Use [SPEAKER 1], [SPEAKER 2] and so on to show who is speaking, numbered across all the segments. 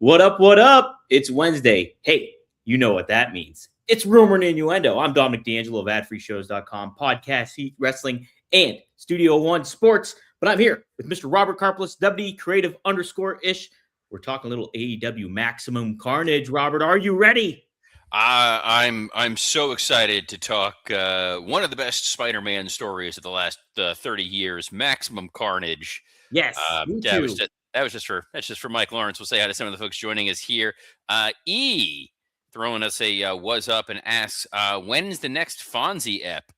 [SPEAKER 1] What up? What up? It's Wednesday. Hey, you know what that means. It's Rumor and Innuendo. I'm Dominic D'Angelo of AdFreeShows.com, Podcast, Heat, Wrestling, and Studio One Sports. But I'm here with Mr. Robert Karplus, WD Creative _ish. We're talking a little AEW Maximum Carnage. Robert, are you ready?
[SPEAKER 2] I'm so excited to talk one of the best Spider-Man stories of the last 30 years, Maximum Carnage.
[SPEAKER 1] Yes, me too.
[SPEAKER 2] That's just for Mike Lawrence. We'll say hi to some of the folks joining us here. E throwing us a was up and asks, when's the next Fonzie ep?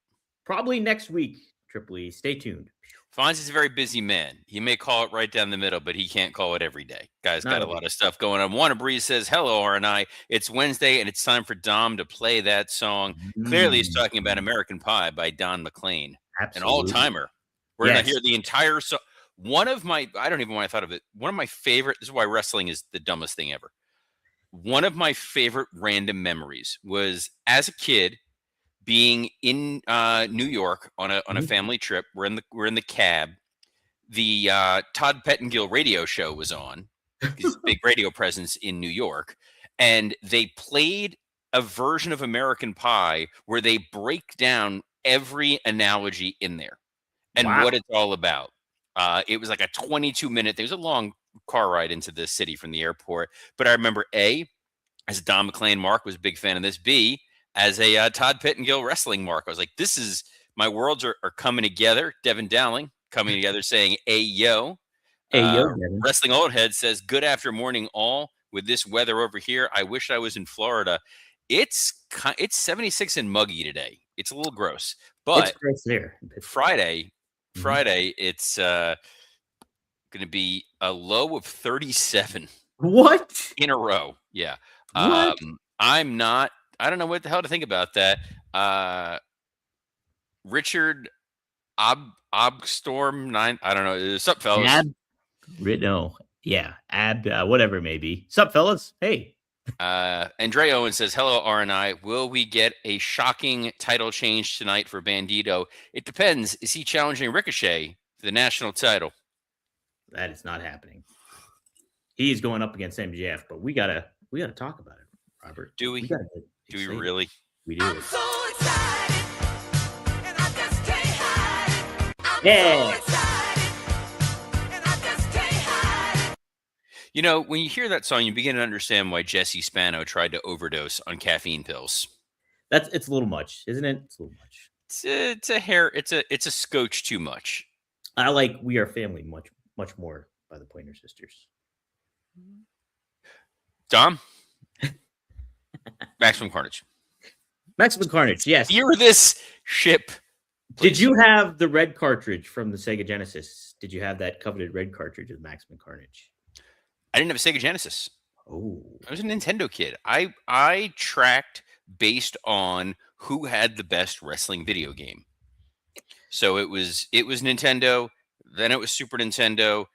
[SPEAKER 1] Probably next week, Triple E. Stay tuned.
[SPEAKER 2] Fonzie's a very busy man. He may call it right down the middle, but he can't call it every day. Guy's got a lot of stuff going on. Wanna Breeze says, hello, R&I. It's Wednesday, and it's time for Dom to play that song. Clearly, he's talking about American Pie by Don McLean.
[SPEAKER 1] Absolutely.
[SPEAKER 2] An all-timer. We're going to hear the entire song. One of my, I don't even know why I thought of it. One of my favorite, this is why wrestling is the dumbest thing ever. One of my favorite random memories was, as a kid, being in New York on a family trip. We're in the cab. The Todd Pettengill radio show was on. He's a big radio presence in New York, and they played a version of American Pie where they break down every analogy in there and what it's all about. It was like a 22-minute. There was a long car ride into the city from the airport, but I remember A, as a Don McLean mark, was a big fan of this. B, as a Todd Pettengill wrestling mark, I was like, this is, my worlds are coming together. Devin Dowling coming together saying, "Ayo."
[SPEAKER 1] Ayo,
[SPEAKER 2] Wrestling Old Head says, good after morning all. With this weather over here, I wish I was in Florida. It's 76 and muggy today. It's a little gross, but
[SPEAKER 1] it's gross there.
[SPEAKER 2] Friday, it's going to be a low of 37.
[SPEAKER 1] What?
[SPEAKER 2] In a row. Yeah.
[SPEAKER 1] What?
[SPEAKER 2] I don't know what the hell to think about that. Richard Obstorm 9. I don't know. Sup, fellas?
[SPEAKER 1] Whatever it may be. Sup, fellas? Hey.
[SPEAKER 2] Andre Owen says, hello, R&I. Will we get a shocking title change tonight for Bandito? It depends. Is he challenging Ricochet for the national title?
[SPEAKER 1] That is not happening. He's going up against MJF, but we gotta talk about it, Robert.
[SPEAKER 2] Do we? Do we really?
[SPEAKER 1] We do.
[SPEAKER 3] I'm so excited, and I just can't hide it. I'm
[SPEAKER 1] Yeah.
[SPEAKER 3] so excited, and I just can't hide it.
[SPEAKER 2] You know, when you hear that song, you begin to understand why Jesse Spano tried to overdose on caffeine pills.
[SPEAKER 1] It's a little much, isn't it? It's a little much.
[SPEAKER 2] It's a scotch too much.
[SPEAKER 1] I like We Are Family much more by the Pointer Sisters.
[SPEAKER 2] Dom? Maximum Carnage.
[SPEAKER 1] Maximum Carnage, yes.
[SPEAKER 2] Steer this ship. Please.
[SPEAKER 1] Did you have the red cartridge from the Sega Genesis? Did you have that coveted red cartridge of Maximum Carnage?
[SPEAKER 2] I didn't have a Sega Genesis.
[SPEAKER 1] Oh.
[SPEAKER 2] I was a Nintendo kid. I tracked based on who had the best wrestling video game. So it was Nintendo, then it was Super Nintendo,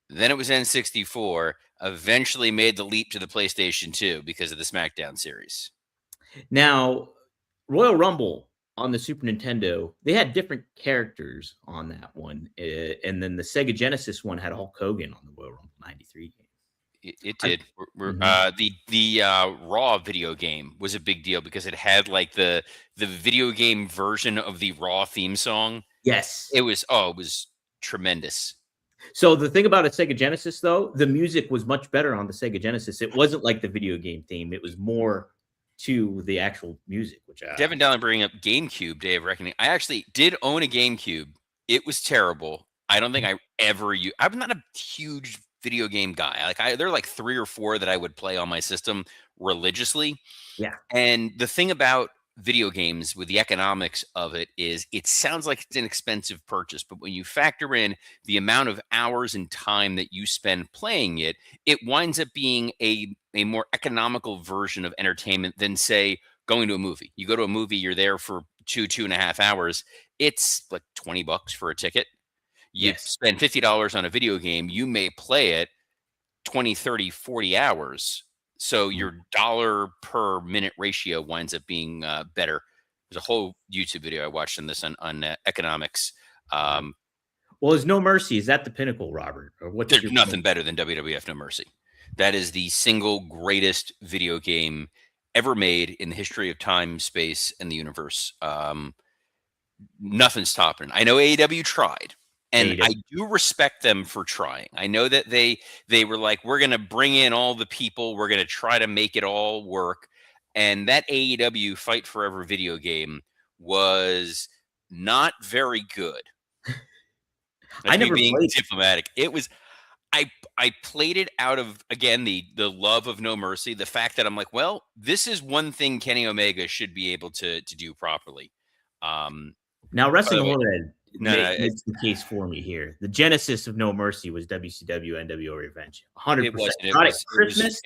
[SPEAKER 2] then it was N64, eventually made the leap to the PlayStation 2 because of the SmackDown series.
[SPEAKER 1] Now, Royal Rumble on the Super Nintendo, they had different characters on that one. And then the Sega Genesis one had Hulk Hogan on the Royal Rumble 93 game.
[SPEAKER 2] It did. The Raw video game was a big deal because it had like the video game version of the Raw theme song.
[SPEAKER 1] Yes.
[SPEAKER 2] It was tremendous.
[SPEAKER 1] So the thing about a Sega Genesis, though, the music was much better on the Sega Genesis. It wasn't like the video game theme. It was more to the actual music. Which
[SPEAKER 2] Devin Dallin bringing up GameCube, Day of Reckoning. I actually did own a GameCube. It was terrible. I don't think I ever used. I'm not a huge video game guy. There are like 3 or 4 that I would play on my system religiously.
[SPEAKER 1] Yeah.
[SPEAKER 2] And the thing about video games with the economics of it is it sounds like it's an expensive purchase, but when you factor in the amount of hours and time that you spend playing it, it winds up being a more economical version of entertainment than, say, going to a movie. You go to a movie, you're there for 2.5 hours. It's like $20 for a ticket. You spend $50 on a video game, you may play it 20, 30, 40 hours. So your dollar per minute ratio winds up being better. There's a whole YouTube video I watched on this on economics.
[SPEAKER 1] Well, there's No Mercy. Is that the pinnacle, Robert? Or what?
[SPEAKER 2] There's nothing better than WWF No Mercy. That is the single greatest video game ever made in the history of time, space, and the universe. Nothing's topping it. I know AEW tried, and I do respect them for trying. I know that they were like, we're going to bring in all the people, we're going to try to make it all work. And that AEW Fight Forever video game was not very good.
[SPEAKER 1] I never
[SPEAKER 2] being
[SPEAKER 1] played
[SPEAKER 2] diplomatic. It was. I played it out of, again, the love of No Mercy, the fact that I'm like, well, this is one thing Kenny Omega should be able to do properly.
[SPEAKER 1] Now, Wrestling Horror
[SPEAKER 2] it's
[SPEAKER 1] the case for me here. The genesis of No Mercy was WCW NWO Revenge. 100%.
[SPEAKER 2] It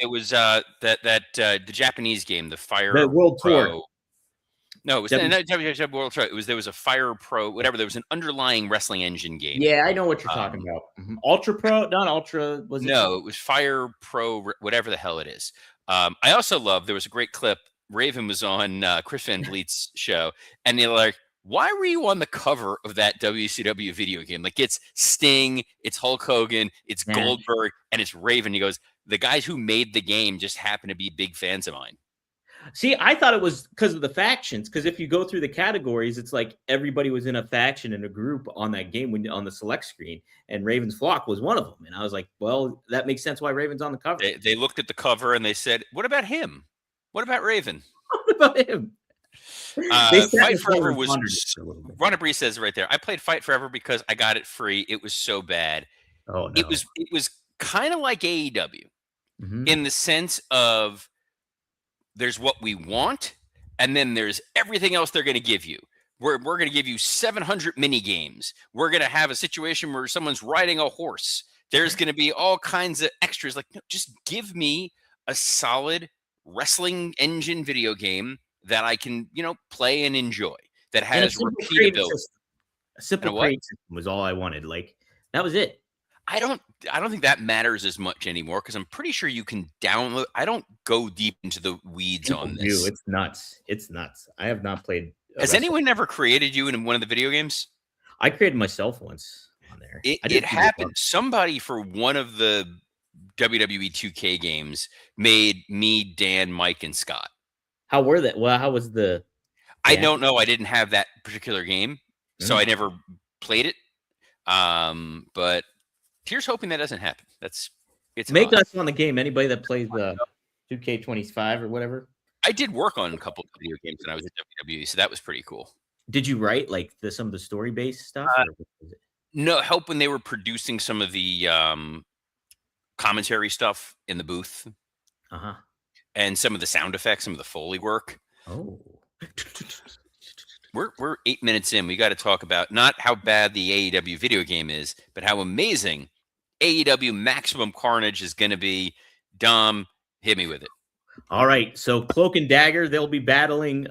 [SPEAKER 2] was the Japanese game, the Fire
[SPEAKER 1] the World
[SPEAKER 2] Pro.
[SPEAKER 1] Tour.
[SPEAKER 2] No, it was not WCW World Tour. There was a Fire Pro, whatever. There was an underlying wrestling engine game.
[SPEAKER 1] Yeah, I know what you're talking about. Ultra Pro, not Ultra.
[SPEAKER 2] It was Fire Pro, whatever the hell it is. I also love, there was a great clip. Raven was on Chris Van Vliet's show, and they're like, why were you on the cover of that WCW video game? Like, it's Sting, it's Hulk Hogan, it's Goldberg, and it's Raven. He goes, the guys who made the game just happen to be big fans of mine.
[SPEAKER 1] See, I thought it was because of the factions. Because if you go through the categories, it's like everybody was in a faction in a group on that game on the select screen, and Raven's Flock was one of them. And I was like, well, that makes sense why Raven's on the cover.
[SPEAKER 2] They looked at the cover and they said, what about him? What about Raven?
[SPEAKER 1] What about him?
[SPEAKER 2] Fight Forever was. Ron Bree says right there, I played Fight Forever because I got it free. It was so bad.
[SPEAKER 1] Oh, no.
[SPEAKER 2] It was kind of like AEW in the sense of, there's what we want, and then there's everything else they're going to give you. We're going to give you 700 mini games. We're going to have a situation where someone's riding a horse. There's going to be all kinds of extras. Like, no, just give me a solid wrestling engine video game that I can, play and enjoy. That has repeatability.
[SPEAKER 1] A simple crate system was all I wanted. Like, that was it.
[SPEAKER 2] I don't think that matters as much anymore, because I'm pretty sure you can download. I don't go deep into the weeds on this.
[SPEAKER 1] It's nuts. It's nuts. I have not played.
[SPEAKER 2] Has anyone ever created you in one of the video games?
[SPEAKER 1] I created myself once on there.
[SPEAKER 2] It happened. Somebody for one of the WWE 2K games made me, Dan, Mike, and Scott.
[SPEAKER 1] How were they? Well, how was the?
[SPEAKER 2] I don't know. I didn't have that particular game, so I never played it. But here's hoping that doesn't happen. It's
[SPEAKER 1] make us on the game. Anybody that plays the 2K25 or whatever.
[SPEAKER 2] I did work on a couple of video games when I was at WWE, so that was pretty cool.
[SPEAKER 1] Did you write like some of the story based stuff?
[SPEAKER 2] No, help when they were producing some of the commentary stuff in the booth, and some of the sound effects, some of the Foley work.
[SPEAKER 1] Oh.
[SPEAKER 2] We're 8 minutes in. We got to talk about not how bad the AEW video game is, but how amazing AEW Maximum Carnage is going to be. Dom, hit me with it.
[SPEAKER 1] All right. So Cloak and Dagger, they'll be battling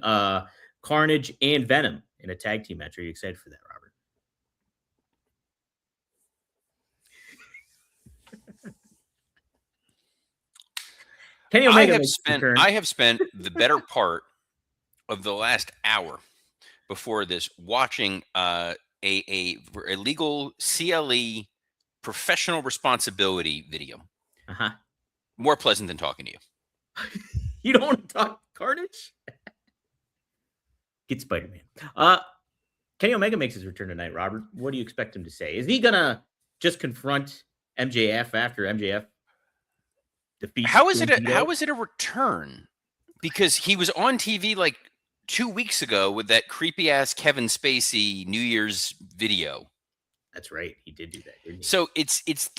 [SPEAKER 1] Carnage and Venom in a tag team match. Are you excited for that, Robert? Kenny Omega
[SPEAKER 2] I have spent the better part of the last hour before this watching a legal CLE professional responsibility video. More pleasant than talking to you.
[SPEAKER 1] You don't want to talk Carnage? Get Spider-Man. Kenny Omega makes his return tonight, Robert. What do you expect him to say? Is he going to just confront MJF after MJF defeats?
[SPEAKER 2] How is it a return? Because he was on TV like 2 weeks ago with that creepy ass Kevin Spacey New Year's video.
[SPEAKER 1] That's right. He did do that, didn't he?
[SPEAKER 2] So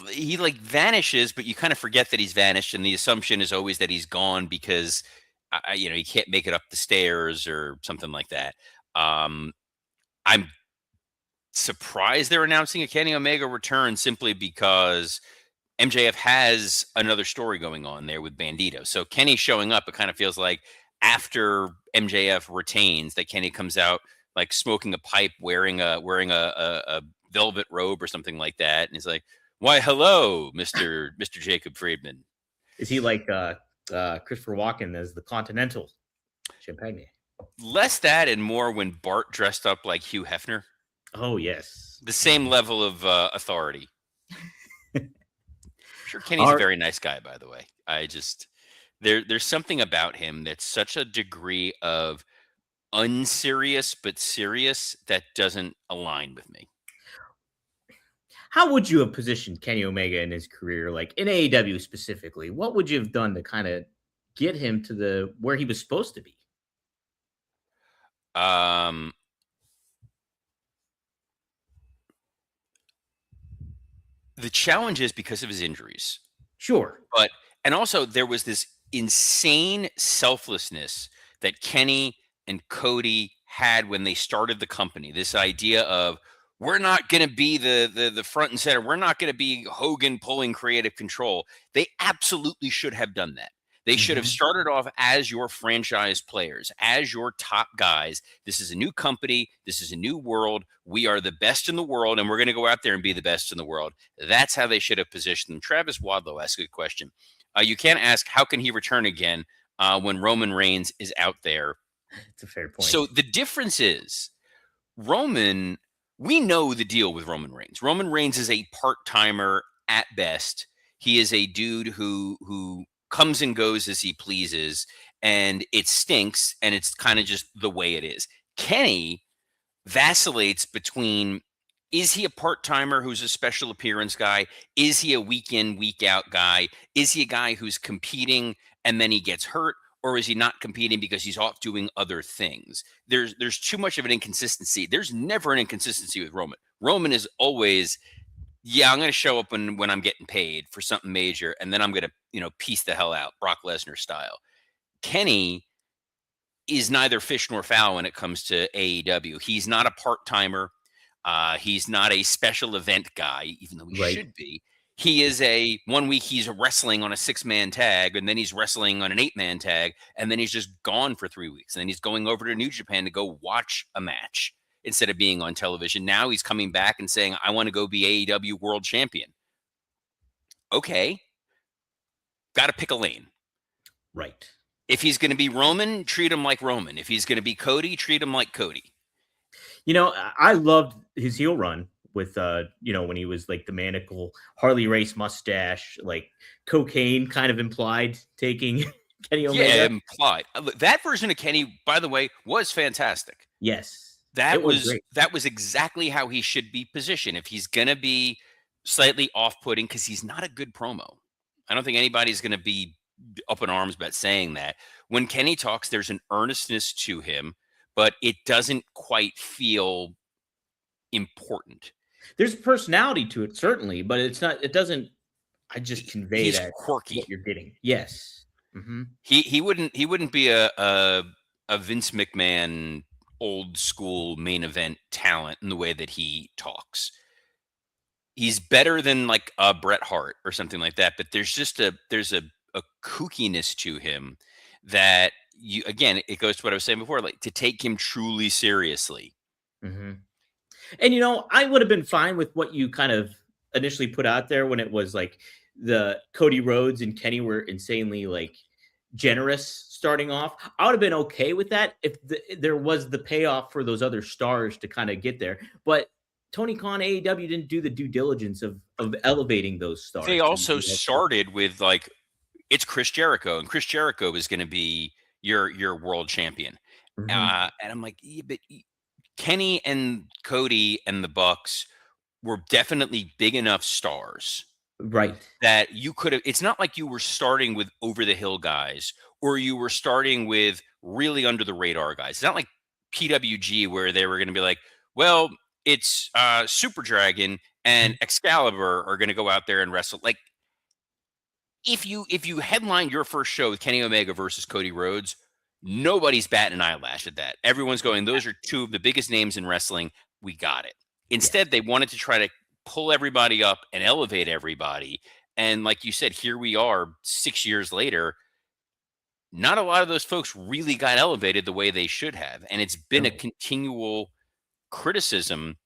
[SPEAKER 2] he like vanishes, but you kind of forget that he's vanished. And the assumption is always that he's gone because, he can't make it up the stairs or something like that. I'm surprised they're announcing a Kenny Omega return simply because MJF has another story going on there with Bandito. So Kenny showing up, it kind of feels like after MJF retains that Kenny comes out like smoking a pipe, wearing a velvet robe or something like that, and he's like, "Why, hello, Mr. Jacob Friedman."
[SPEAKER 1] Is he like Christopher Walken as the Continental Champagne?
[SPEAKER 2] Less that and more when Bart dressed up like Hugh Hefner.
[SPEAKER 1] Oh yes,
[SPEAKER 2] the same level of authority. sure Kenny's a very nice guy, by the way. I just there's something about him that's such a degree of unserious but serious that doesn't align with me.
[SPEAKER 1] How would you have positioned Kenny Omega in his career, like in AEW specifically? What would you have done to kind of get him to the where he was supposed to be?
[SPEAKER 2] The challenge is because of his injuries.
[SPEAKER 1] Sure.
[SPEAKER 2] And also there was this insane selflessness that Kenny and Cody had when they started the company. This idea of we're not going to be the front and center. We're not going to be Hogan pulling creative control. They absolutely should have done that. They should have started off as your franchise players, as your top guys. This is a new company. This is a new world. We are the best in the world, and we're going to go out there and be the best in the world. That's how they should have positioned them. Travis Wadlow asked a good question. You can't ask, how can he return again when Roman Reigns is out there?
[SPEAKER 1] It's a fair point.
[SPEAKER 2] So the difference is Roman, we know the deal with Roman Reigns. Roman Reigns is a part-timer at best. He is a dude who comes and goes as he pleases, and it stinks, and it's kind of just the way it is. Kenny vacillates between, is he a part-timer who's a special appearance guy? Is he a week in, week out guy? Is he a guy who's competing and then he gets hurt? Or is he not competing because he's off doing other things? There's too much of an inconsistency. There's never an inconsistency with Roman. Roman is always, yeah, I'm going to show up when I'm getting paid for something major, and then I'm going to, piece the hell out, Brock Lesnar style. Kenny is neither fish nor fowl when it comes to AEW. He's not a part-timer. He's not a special event guy, even though he should be. He is 1 week he's wrestling on a 6-man tag, and then he's wrestling on an 8-man tag, and then he's just gone for 3 weeks. And then he's going over to New Japan to go watch a match instead of being on television. Now he's coming back and saying, I want to go be AEW world champion. Okay. Got to pick a lane.
[SPEAKER 1] Right.
[SPEAKER 2] If he's going to be Roman, treat him like Roman. If he's going to be Cody, treat him like Cody.
[SPEAKER 1] I loved his heel run with, when he was like the manacle Harley Race mustache, like cocaine kind of implied taking Kenny Omega.
[SPEAKER 2] Yeah, implied. That version of Kenny, by the way, was fantastic.
[SPEAKER 1] Yes.
[SPEAKER 2] That was exactly how he should be positioned. If he's going to be slightly off-putting, because he's not a good promo. I don't think anybody's going to be up in arms about saying that. When Kenny talks, there's an earnestness to him, but it doesn't quite feel important.
[SPEAKER 1] There's personality to it, certainly, but it doesn't, I just convey
[SPEAKER 2] he's
[SPEAKER 1] that
[SPEAKER 2] quirky.
[SPEAKER 1] What you're getting. Yes. Mm-hmm.
[SPEAKER 2] He wouldn't be a Vince McMahon old school main event talent in the way that he talks. He's better than like a Bret Hart or something like that, but there's a kookiness to him that it goes to what I was saying before, like to take him truly seriously.
[SPEAKER 1] Mm-hmm. And I would have been fine with what you kind of initially put out there when it was like the Cody Rhodes and Kenny were insanely like generous starting off. I would have been okay with that if there was the payoff for those other stars to kind of get there. But Tony Khan, AEW didn't do the due diligence of elevating those stars.
[SPEAKER 2] They also started with like, it's Chris Jericho, and Chris Jericho is going to be your world champion.
[SPEAKER 1] Mm-hmm.
[SPEAKER 2] And I'm like, yeah, but Kenny and Cody and the Bucks were definitely big enough stars.
[SPEAKER 1] Right.
[SPEAKER 2] That you could have, it's not like you were starting with over the hill guys or you were starting with really under the radar guys. It's not like PWG where they were going to be like, well, it's Super Dragon and Excalibur are going to go out there and wrestle. Like if you headline your first show with Kenny Omega versus Cody Rhodes, nobody's batting an eyelash at that. Everyone's going, those are two of the biggest names in wrestling. We got it. Instead, they wanted to try to pull everybody up and elevate everybody. And like you said, here we are 6 years later. Not a lot of those folks really got elevated the way they should have. And it's been a continual criticism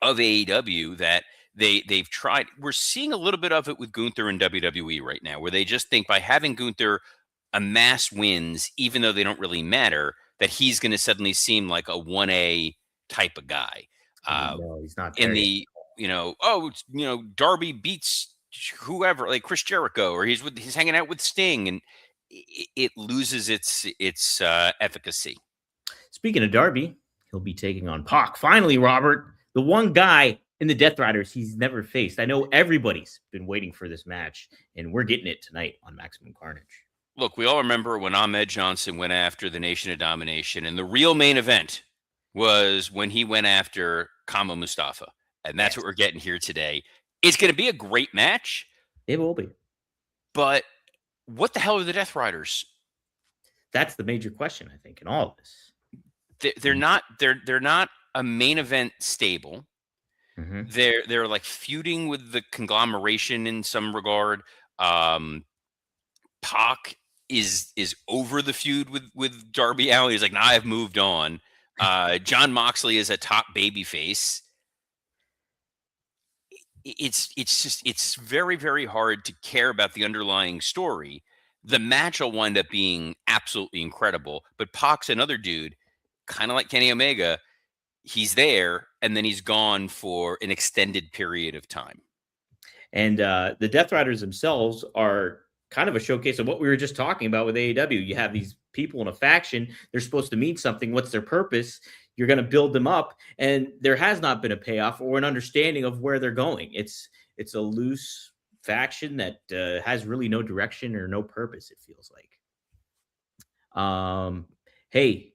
[SPEAKER 2] of AEW that they've tried. We're seeing a little bit of it with Gunther in WWE right now, where they just think by having Gunther amass wins, even though they don't really matter, that he's going to suddenly seem like a 1A type of guy.
[SPEAKER 1] No, he's not.
[SPEAKER 2] In the, Darby beats whoever, like Chris Jericho, or he's hanging out with Sting, and it loses its efficacy.
[SPEAKER 1] Speaking of Darby, he'll be taking on Pac. Finally, Robert, the one guy in the Death Riders he's never faced. I know everybody's been waiting for this match, and we're getting it tonight on Maximum Carnage.
[SPEAKER 2] Look, we all remember when Ahmed Johnson went after the Nation of Domination, and the real main event was when he went after Kama Mustafa. And that's what we're getting here today. It's going to be a great match.
[SPEAKER 1] It will be.
[SPEAKER 2] But what the hell are the Death Riders?
[SPEAKER 1] That's the major question, I think, in all of this.
[SPEAKER 2] They're not a main event stable.
[SPEAKER 1] Mm-hmm.
[SPEAKER 2] They're like feuding with the conglomeration in some regard. Pac is over the feud with Darby Allin. He's like, nah, I've moved on. John Moxley is a top babyface. It's very, very hard to care about the underlying story. The match will wind up being absolutely incredible, but Pac's another dude, kind of like Kenny Omega. He's there, and then he's gone for an extended period of time.
[SPEAKER 1] And the Death Riders themselves are kind of a showcase of what we were just talking about with AEW. You have these people in a faction. They're supposed to mean something. What's their purpose? You're going to build them up, and there has not been a payoff or an understanding of where they're going. It's a loose faction that has really no direction or no purpose, it feels like. Hey,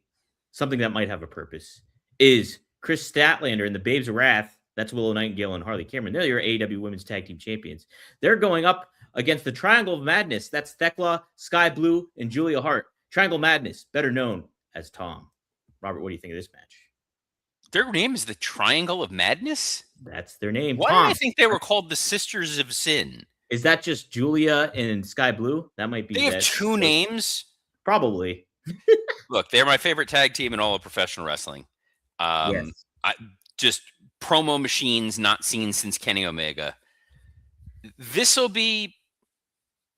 [SPEAKER 1] something that might have a purpose is Chris Statlander and the Babes of Wrath. That's Willow Nightingale and Harley Cameron. They're your AEW Women's Tag Team Champions. They're going up against the Triangle of Madness. That's Thekla, Sky Blue, and Julia Hart. Triangle Madness, better known as Tom. Robert, what do you think of this match?
[SPEAKER 2] Their name is the Triangle of Madness?
[SPEAKER 1] That's their name.
[SPEAKER 2] Why
[SPEAKER 1] Tom.
[SPEAKER 2] did I think they were called the Sisters of Sin?
[SPEAKER 1] Is that just Julia and Sky Blue? That might be.
[SPEAKER 2] They have two names?
[SPEAKER 1] Probably.
[SPEAKER 2] Look, they're my favorite tag team in all of professional wrestling.
[SPEAKER 1] Yes.
[SPEAKER 2] Just promo machines not seen since Kenny Omega. This will be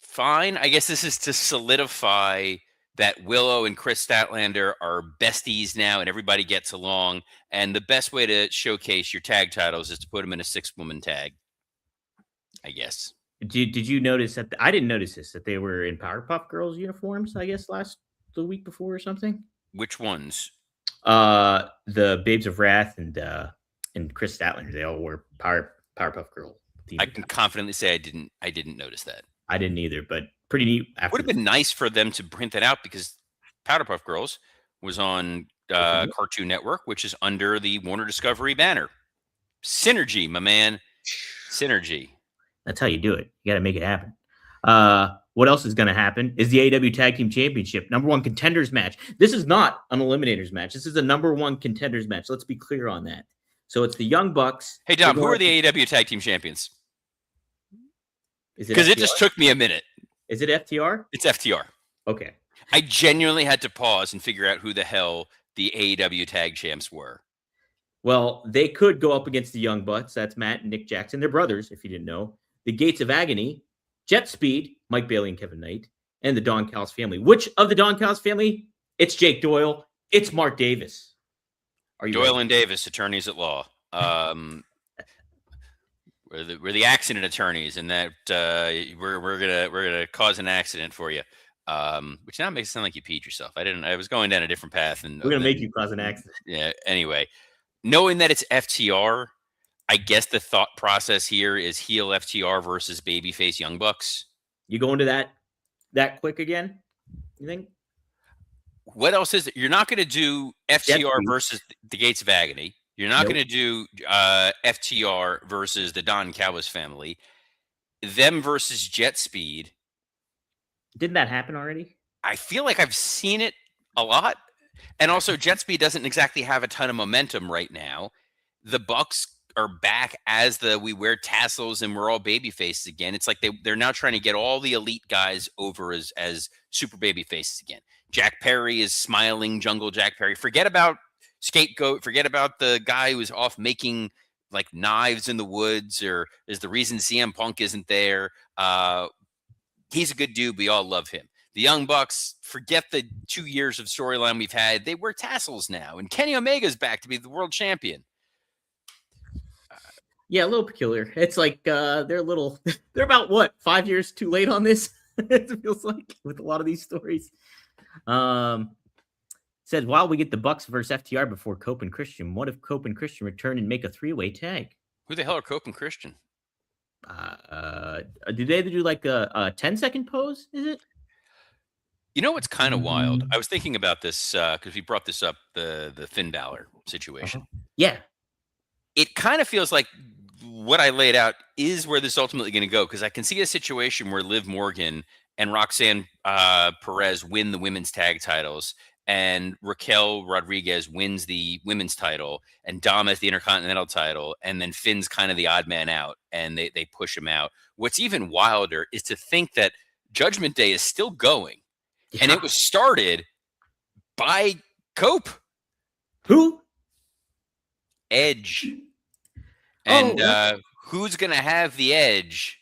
[SPEAKER 2] fine. I guess this is to solidify that Willow and Chris Statlander are besties now and everybody gets along. And the best way to showcase your tag titles is to put them in a 6-woman tag, I guess.
[SPEAKER 1] Did you notice that? I didn't notice this, that they were in Powerpuff Girls uniforms, I guess, the week before or something.
[SPEAKER 2] Which ones?
[SPEAKER 1] The Babes of Wrath and Chris Statlander. They all wore Powerpuff Girl.
[SPEAKER 2] I can confidently say I didn't notice that.
[SPEAKER 1] I didn't either, but pretty neat.
[SPEAKER 2] Would have been nice for them to print that out because Powerpuff Girls was on Cartoon Network, which is under the Warner Discovery banner. Synergy, my man. Synergy.
[SPEAKER 1] That's how you do it. You got to make it happen. What else is going to happen is the AEW Tag Team Championship, number 1 contenders match. This is not an eliminators match. This is a number 1 contenders match. Let's be clear on that. So it's the Young Bucks.
[SPEAKER 2] Hey, Dom, who are the AEW Tag Team Champions? Because it just took me a minute.
[SPEAKER 1] Is it FTR?
[SPEAKER 2] It's FTR.
[SPEAKER 1] Okay.
[SPEAKER 2] I genuinely had to pause and figure out who the hell the AEW Tag Champs were.
[SPEAKER 1] Well, they could go up against the Young Bucks. That's Matt and Nick Jackson. They're brothers, if you didn't know. The Gates of Agony, Jet Speed, Mike Bailey and Kevin Knight, and the Don Callis family. Which of the Don Callis family? It's Jake Doyle. It's Mark Davis. Are you
[SPEAKER 2] Doyle
[SPEAKER 1] ready?
[SPEAKER 2] and Davis, attorneys at law. We're the accident attorneys, and that we're gonna cause an accident for you. Which now makes it sound like you peed yourself. I was going down a different path, and
[SPEAKER 1] we're gonna make you cause an accident.
[SPEAKER 2] Yeah. Anyway, knowing that it's FTR, I guess the thought process here is heel FTR versus babyface Young Bucks.
[SPEAKER 1] You go into that quick again? You think?
[SPEAKER 2] What else is it? You're not going to do FTR versus the Gates of Agony. You're not going to do FTR versus the Don Callis family. Them versus Jet Speed.
[SPEAKER 1] Didn't that happen already?
[SPEAKER 2] I feel like I've seen it a lot. And also, Jet Speed doesn't exactly have a ton of momentum right now. The Bucks are back as we wear tassels and we're all baby faces again. It's like they're now trying to get all the elite guys over as super baby faces again. Jack Perry is smiling Jungle Jack Perry. Forget about Scapegoat. Forget about the guy who was off making like knives in the woods or is the reason CM Punk isn't there. He's a good dude. We all love him. The Young Bucks, forget the 2 years of storyline we've had. They wear tassels now. And Kenny Omega's back to be the world champion.
[SPEAKER 1] Yeah, a little peculiar. It's like they're a little. They're about what 5 years too late on this. It feels like with a lot of these stories. Um, Says while we get the Bucks versus FTR before Cope and Christian, what if Cope and Christian return and make a 3-way tag?
[SPEAKER 2] Who the hell are Cope and Christian?
[SPEAKER 1] Did they do like a 10-second pose? Is it?
[SPEAKER 2] You know what's kind of wild? I was thinking about this because we brought this up, the Finn Balor situation.
[SPEAKER 1] Yeah.
[SPEAKER 2] It kind of feels like what I laid out is where this is ultimately going to go, because I can see a situation where Liv Morgan and Roxanne Perez win the women's tag titles, and Raquel Rodriguez wins the women's title, and Dom has the Intercontinental title, and then Finn's kind of the odd man out, and they push him out. What's even wilder is to think that Judgment Day is still going, and it was started by Cope.
[SPEAKER 1] Who?
[SPEAKER 2] Edge. And who's going to have the edge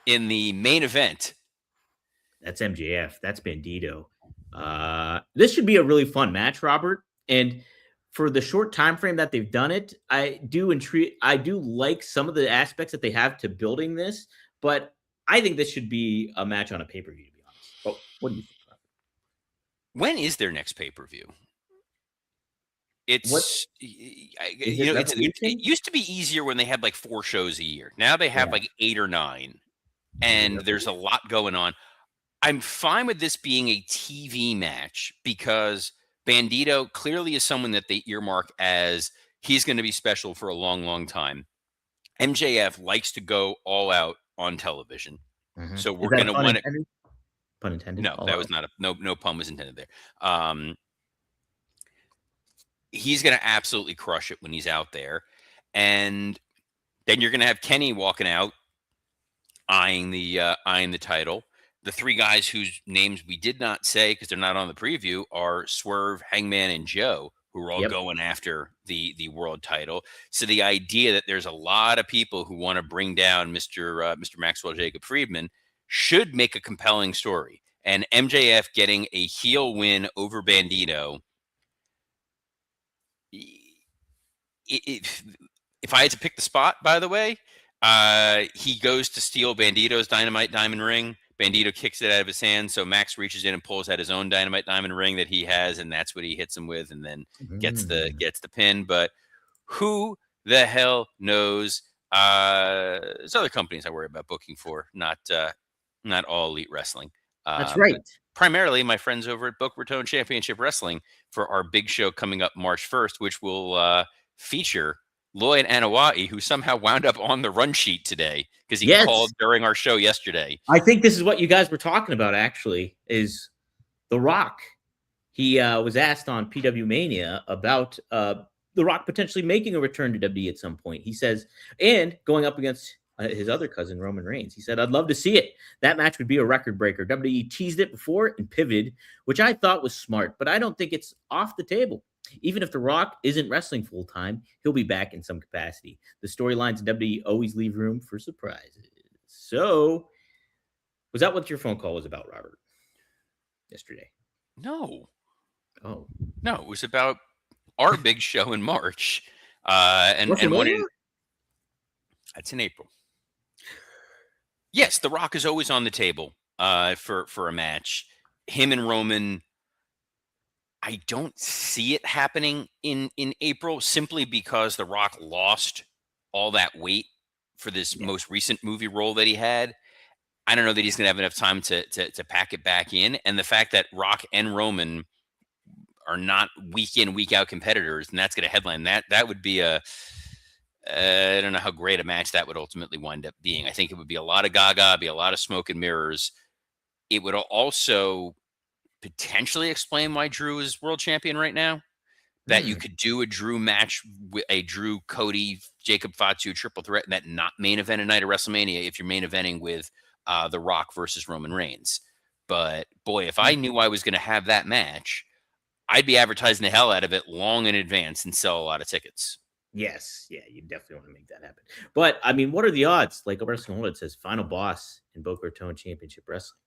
[SPEAKER 2] in the main event?
[SPEAKER 1] That's MJF. That's Bandito. This should be a really fun match, Robert. And for the short time frame that they've done it, I do like some of the aspects that they have to building this, but I think this should be a match on a pay-per-view, to be honest. But what do you think?
[SPEAKER 2] When is their next pay-per-view? It used to be easier when they had like 4 shows a year. Now they have like 8 or 9, and there's a lot going on. I'm fine with this being a TV match because Bandito clearly is someone that they earmark as he's going to be special for a long, long time. MJF likes to go all out on television. Mm-hmm. So we're going to want it.
[SPEAKER 1] Pun intended.
[SPEAKER 2] No, that was not no pun was intended there. He's going to absolutely crush it when he's out there. And then you're going to have Kenny walking out, eyeing the title. The 3 guys whose names we did not say because they're not on the preview are Swerve, Hangman, and Joe, who are all going after the world title. So the idea that there's a lot of people who want to bring down Mr. Maxwell Jacob Friedman should make a compelling story. And MJF getting a heel win over Bandito, if I had to pick the spot, by the way, he goes to steal Bandito's Dynamite Diamond Ring. Bandito kicks it out of his hand, so Max reaches in and pulls out his own Dynamite Diamond Ring that he has, and that's what he hits him with, and then gets the pin. But who the hell knows? There's other companies I worry about booking for, not All Elite Wrestling.
[SPEAKER 1] That's right.
[SPEAKER 2] Primarily my friends over at Boca Raton Championship Wrestling for our big show coming up March 1st, which will feature Lloyd Anoa'i, who somehow wound up on the run sheet today because he called during our show yesterday.
[SPEAKER 1] I think this is what you guys were talking about, actually, is The Rock. He was asked on PW Mania about The Rock potentially making a return to WWE at some point. He says, and going up against his other cousin, Roman Reigns. He said, I'd love to see it. That match would be a record breaker. WWE teased it before and pivoted, which I thought was smart, but I don't think it's off the table. Even if The Rock isn't wrestling full-time, he'll be back in some capacity. The storylines in WWE always leave room for surprises. So, was that what your phone call was about, Robert? Yesterday?
[SPEAKER 2] No.
[SPEAKER 1] Oh.
[SPEAKER 2] No, it was about our big show in March. And it's in April. Yes, The Rock is always on the table for a match. Him and Roman, I don't see it happening in April simply because The Rock lost all that weight for this most recent movie role that he had. I don't know that he's going to have enough time to pack it back in. And the fact that Rock and Roman are not week in, week out competitors, and that's going to headline that would be I don't know how great a match that would ultimately wind up being. I think it would be a lot of gaga, be a lot of smoke and mirrors. It would also potentially explain why Drew is world champion right now. That you could do a Drew match, a Drew, Cody, Jacob Fatu triple threat, and that not main event a night of WrestleMania if you're main eventing with The Rock versus Roman Reigns. But boy, if I knew I was going to have that match, I'd be advertising the hell out of it long in advance and sell a lot of tickets.
[SPEAKER 1] Yes. Yeah, you definitely want to make that happen. But, I mean, what are the odds? Like Wrestling World says, final boss in Boca Raton Championship Wrestling.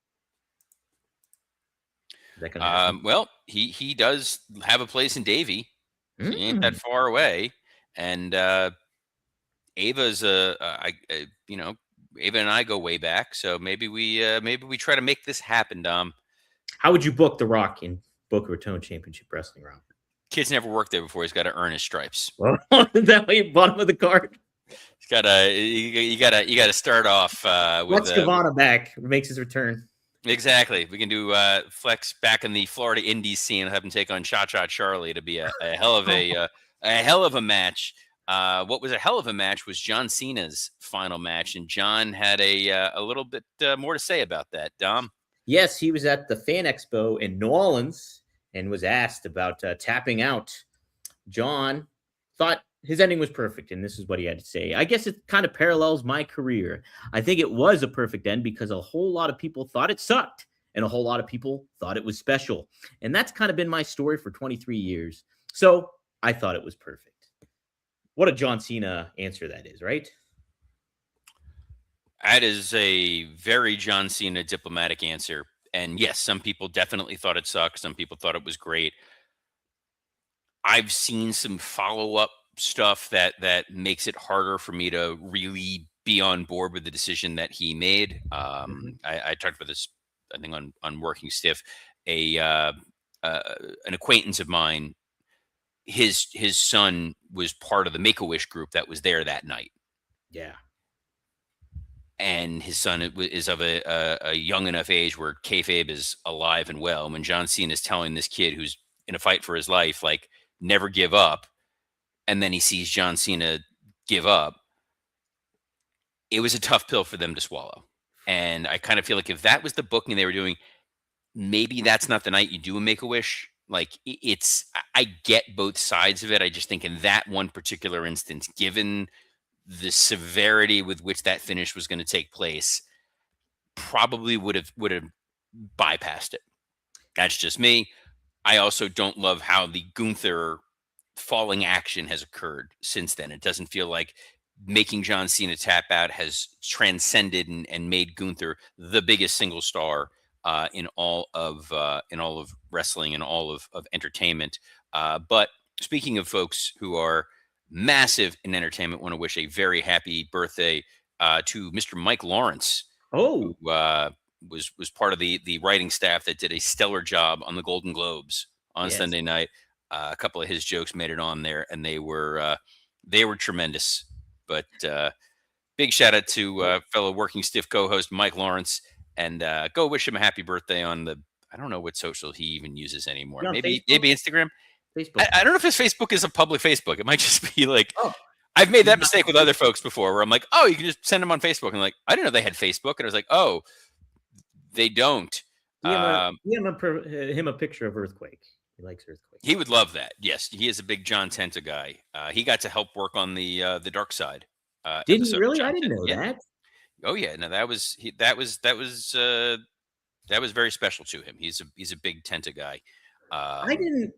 [SPEAKER 1] Is that gonna happen?
[SPEAKER 2] Well, he does have a place in Davie. He ain't that far away. And Ava's Ava and I go way back, so maybe we try to make this happen, Dom.
[SPEAKER 1] How would you book The Rock in Boca Raton Championship Wrestling, Rob?
[SPEAKER 2] Kid's never worked there before. He's got to earn his stripes.
[SPEAKER 1] Well, is that why you bottom of the card?
[SPEAKER 2] He's gotta you gotta start off with
[SPEAKER 1] Cavana back makes his return.
[SPEAKER 2] Exactly. We can do Flex back in the Florida Indies scene and have him take on Cha Cha Charlie to be a hell of a match. What was a hell of a match was John Cena's final match, and John had a little bit more to say about that. Dom?
[SPEAKER 1] Yes, he was at the Fan Expo in New Orleans and was asked about tapping out. John thought his ending was perfect, and this is what he had to say. I guess it kind of parallels my career. I think it was a perfect end because a whole lot of people thought it sucked, and a whole lot of people thought it was special. And that's kind of been my story for 23 years. So I thought it was perfect. What a John Cena answer that is, right?
[SPEAKER 2] That is a very John Cena diplomatic answer. And yes, some people definitely thought it sucked. Some people thought it was great. I've seen some follow-up stuff that makes it harder for me to really be on board with the decision that he made. I talked about this, I think, on Working Stiff. An acquaintance of mine, his son was part of the Make-A-Wish group that was there that night.
[SPEAKER 1] Yeah.
[SPEAKER 2] And his son is of a young enough age where kayfabe is alive and well. When John Cena is telling this kid who's in a fight for his life, like, never give up, and then he sees John Cena give up, it was a tough pill for them to swallow. And I kind of feel like if that was the booking they were doing, maybe that's not the night you do a Make-A-Wish. Like, I get both sides of it. I just think in that one particular instance, given the severity with which that finish was going to take place, probably would have bypassed it. That's just me. I also don't love how the Gunther falling action has occurred since then. It doesn't feel like making John Cena tap out has transcended and made Gunther the biggest single star in all of wrestling and all of entertainment. But speaking of folks who are massive in entertainment, want to wish a very happy birthday to Mr. Mike Lawrence.
[SPEAKER 1] Oh,
[SPEAKER 2] who was part of the writing staff that did a stellar job on the Golden Globes on Sunday night. A couple of his jokes made it on there, and they were tremendous. But big shout out to fellow Working Stiff co-host Mike Lawrence, and go wish him a happy birthday on the, I don't know what social he even uses anymore. Maybe Instagram.
[SPEAKER 1] Facebook.
[SPEAKER 2] I don't know if his Facebook is a public Facebook. It might just be like, I've made that mistake with other folks before where I'm like, oh, you can just send them on Facebook. And I'm like, I didn't know they had Facebook. And I was like, oh, they don't.
[SPEAKER 1] Him a picture of Earthquake. He likes Earthquake.
[SPEAKER 2] He would love that. Yes, he is a big John Tenta guy. He got to help work on the Dark Side.
[SPEAKER 1] Did he really? I didn't know that.
[SPEAKER 2] Oh yeah, no, that was very special to him. He's a big Tenta guy.
[SPEAKER 1] I didn't.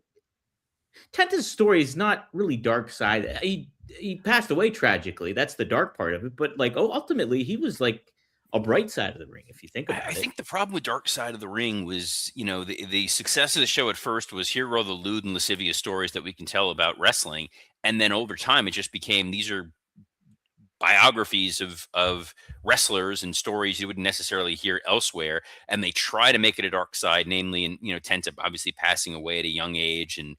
[SPEAKER 1] Tenta's story is not really Dark Side. He passed away tragically. That's the dark part of it. But like, ultimately, he was like a bright side of the ring, if you think about it.
[SPEAKER 2] I think the problem with Dark Side of the Ring was, the success of the show at first was here are all the lewd and lascivious stories that we can tell about wrestling. And then over time, it just became, these are biographies of wrestlers and stories you wouldn't necessarily hear elsewhere. And they try to make it a dark side, namely, and, Tenta obviously passing away at a young age and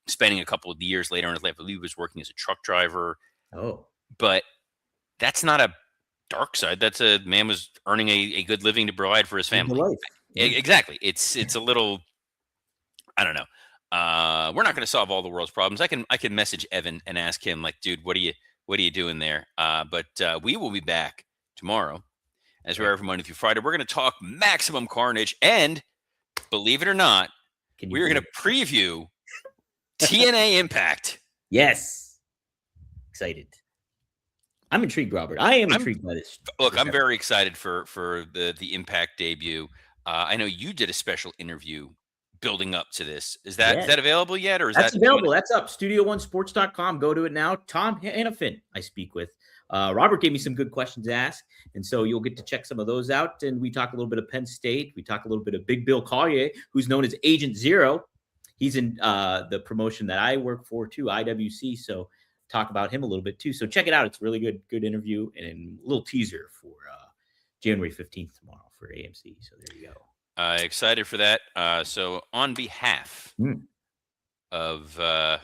[SPEAKER 2] spending a couple of years later in his life. I believe he was working as a truck driver.
[SPEAKER 1] Oh,
[SPEAKER 2] but that's not a dark side. That's a man was earning a good living to provide for his family. Exactly. It's a little, I don't know. We're not going to solve all the world's problems. I can message Evan and ask him, like, dude, what are you doing there? But we will be back tomorrow, as we are every Monday through Friday. We're going to talk Maximum Carnage, and believe it or not, we're going to preview TNA Impact.
[SPEAKER 1] Yes. Excited. I'm intrigued, Robert. I am intrigued by this.
[SPEAKER 2] Look, I'm very excited for the Impact debut. I know you did a special interview building up to this. Is that available yet, or is
[SPEAKER 1] that's available? That's up. Studio1sports.com. Go to it now. Tom Hannafin I speak with. Robert gave me some good questions to ask, and so you'll get to check some of those out. And we talk a little bit of Penn State. We talk a little bit of Big Bill Collier, who's known as Agent Zero. He's in the promotion that I work for too, IWC. So talk about him a little bit too. So check it out. It's a really good interview and a little teaser for January 15th tomorrow for AMC. So there you go.
[SPEAKER 2] Excited for that. So on behalf of
[SPEAKER 1] what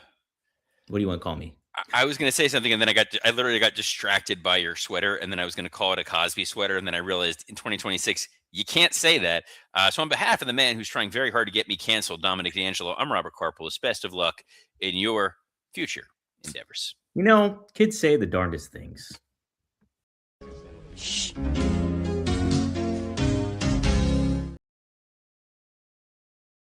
[SPEAKER 1] do you want to call me?
[SPEAKER 2] I was going to say something, and then I literally got distracted by your sweater, and then I was going to call it a Cosby sweater, and then I realized in 2026 you can't say that. So on behalf of the man who's trying very hard to get me canceled, Dominic D'Angelo, I'm Robert Karpolis. Best of luck in your future endeavors.
[SPEAKER 1] You know, kids say the darndest things.
[SPEAKER 3] Shh.